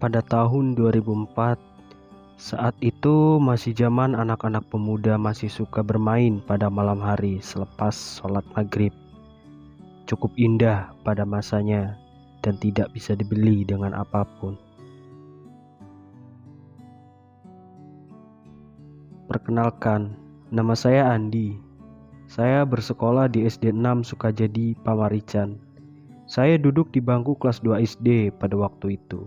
Pada tahun 2004, saat itu masih zaman anak-anak pemuda masih suka bermain pada malam hari selepas sholat maghrib. Cukup indah pada masanya dan tidak bisa dibeli dengan apapun. Perkenalkan, nama saya Andi. Saya bersekolah di SD 6 Sukajadi, Pamarican. Saya duduk di bangku kelas 2 SD pada waktu itu.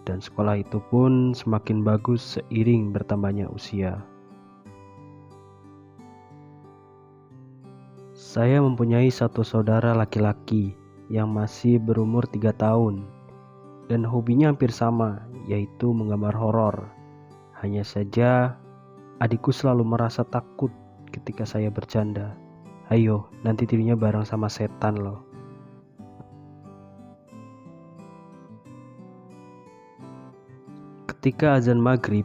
Dan sekolah itu pun semakin bagus seiring bertambahnya usia. Saya mempunyai satu saudara laki-laki yang masih berumur 3 tahun dan hobinya hampir sama, yaitu menggambar horor. Hanya saja adikku selalu merasa takut ketika saya bercanda. Ayo, nanti tidunya bareng sama setan loh. Ketika azan maghrib,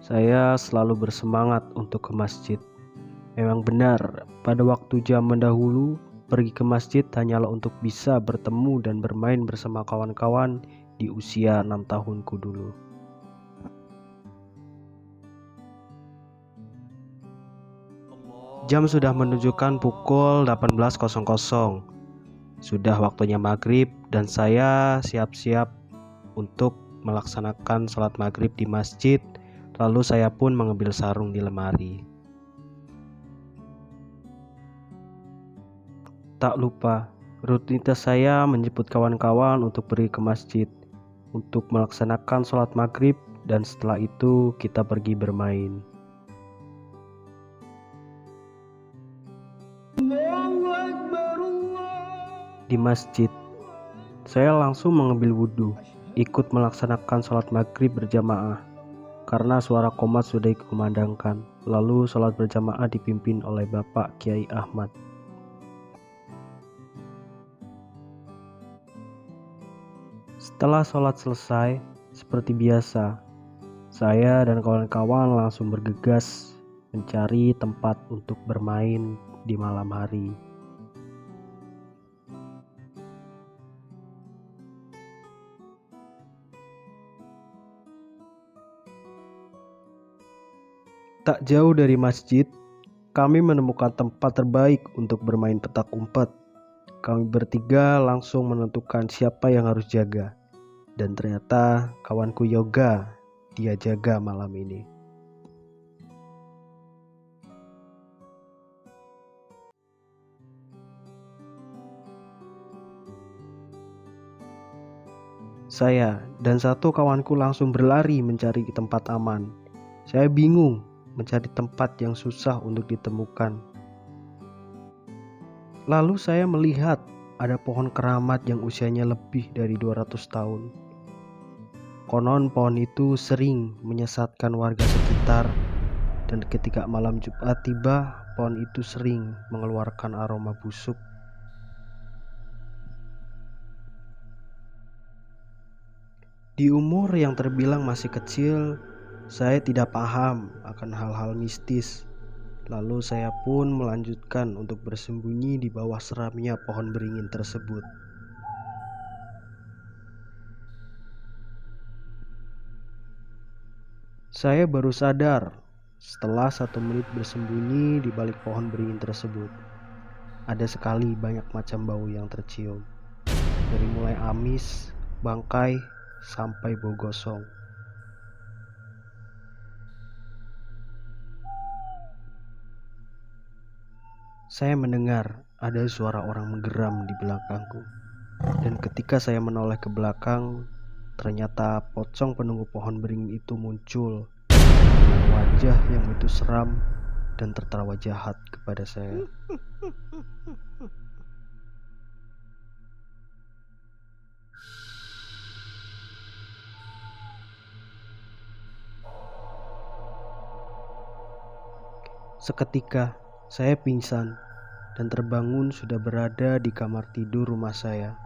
saya selalu bersemangat untuk ke masjid. Memang benar, pada waktu zaman dahulu, pergi ke masjid hanyalah untuk bisa bertemu dan bermain bersama kawan-kawan di usia 6 tahunku dulu. Jam sudah menunjukkan pukul 18.00. Sudah waktunya maghrib dan saya siap-siap untuk melaksanakan sholat maghrib di masjid. Lalu saya pun mengambil sarung di lemari. Tak lupa, rutinitas saya menjemput kawan-kawan untuk pergi ke masjid untuk melaksanakan sholat maghrib dan setelah itu kita pergi bermain. Di masjid, saya langsung mengambil wudhu, ikut melaksanakan sholat maghrib berjamaah karena suara qomat sudah dikumandangkan. Lalu sholat berjamaah dipimpin oleh Bapak Kiai Ahmad. Setelah sholat selesai, seperti biasa, saya dan kawan-kawan langsung bergegas mencari tempat untuk bermain di malam hari. Tak jauh dari masjid, kami menemukan tempat terbaik untuk bermain petak umpet. Kami bertiga langsung menentukan siapa yang harus jaga. Dan ternyata kawanku Yoga, dia jaga malam ini. Saya dan satu kawanku langsung berlari mencari tempat aman. Saya bingung mencari tempat yang susah untuk ditemukan. Lalu saya melihat ada pohon keramat yang usianya lebih dari 200 tahun. Konon pohon itu sering menyesatkan warga sekitar dan ketika malam Jumat tiba, pohon itu sering mengeluarkan aroma busuk. Di umur yang terbilang masih kecil, saya tidak paham akan hal-hal mistis. Lalu saya pun melanjutkan untuk bersembunyi di bawah seramnya pohon beringin tersebut. Saya baru sadar setelah 1 menit bersembunyi di balik pohon beringin tersebut. Ada sekali banyak macam bau yang tercium. Dari mulai amis, bangkai, sampai bau gosong. Saya mendengar ada suara orang menggeram di belakangku. Dan ketika saya menoleh ke belakang, ternyata pocong penunggu pohon beringin itu muncul dengan wajah yang begitu seram dan tertawa jahat kepada saya. Seketika saya pingsan dan terbangun sudah berada di kamar tidur rumah saya.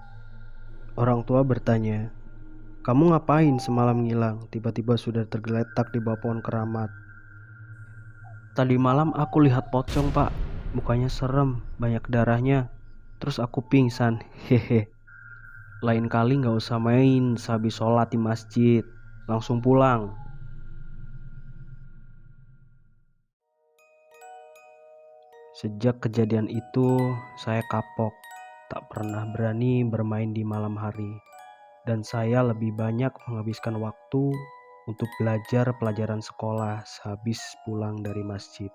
Orang tua bertanya, "Kamu ngapain semalam ngilang? Tiba-tiba sudah tergeletak di bawah pohon keramat." "Tadi malam aku lihat pocong, Pak. Mukanya serem, banyak darahnya. Terus aku pingsan." Hehe. Lain kali gak usah main sehabis sholat di masjid. Langsung pulang. Sejak kejadian itu, saya kapok. Tak pernah berani bermain di malam hari. Dan saya lebih banyak menghabiskan waktu untuk belajar pelajaran sekolah sehabis pulang dari masjid.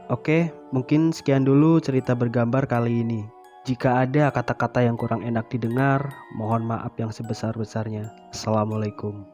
Oke, mungkin sekian dulu cerita bergambar kali ini. Jika ada kata-kata yang kurang enak didengar, mohon maaf yang sebesar-besarnya. Assalamualaikum.